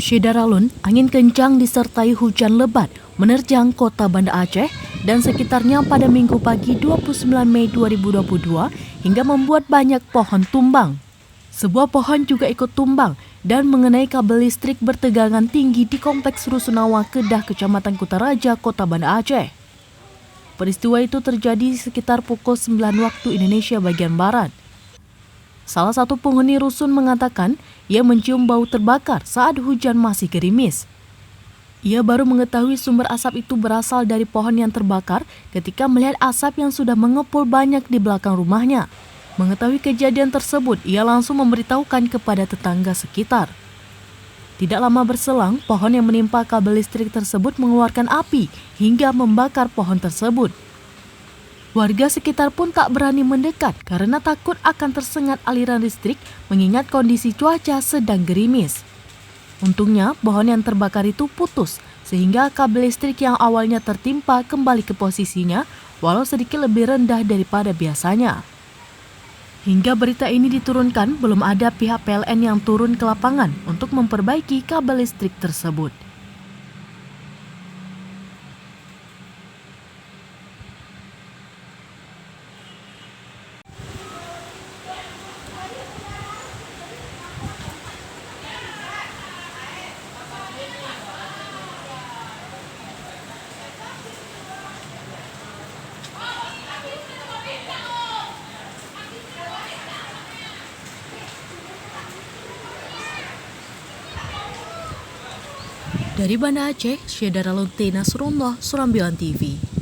Syedaralun, angin kencang disertai hujan lebat menerjang kota Banda Aceh dan sekitarnya pada Minggu pagi 29 Mei 2022 hingga membuat banyak pohon tumbang. Sebuah pohon juga ikut tumbang dan mengenai kabel listrik bertegangan tinggi di Kompleks Rusunawa Kedah, Kecamatan Kutaraja, Kota Banda Aceh. Peristiwa itu terjadi sekitar pukul 9 waktu Indonesia bagian Barat. Salah satu penghuni rusun mengatakan ia mencium bau terbakar saat hujan masih gerimis. Ia baru mengetahui sumber asap itu berasal dari pohon yang terbakar ketika melihat asap yang sudah mengepul banyak di belakang rumahnya. Mengetahui kejadian tersebut, ia langsung memberitahukan kepada tetangga sekitar. Tidak lama berselang, pohon yang menimpa kabel listrik tersebut mengeluarkan api hingga membakar pohon tersebut. Warga sekitar pun tak berani mendekat karena takut akan tersengat aliran listrik mengingat kondisi cuaca sedang gerimis. Untungnya, pohon yang terbakar itu putus sehingga kabel listrik yang awalnya tertimpa kembali ke posisinya walau sedikit lebih rendah daripada biasanya. Hingga berita ini diturunkan, belum ada pihak PLN yang turun ke lapangan untuk memperbaiki kabel listrik tersebut. Dari Banda Aceh, Syedaralun Nasrullah, Surambilan TV.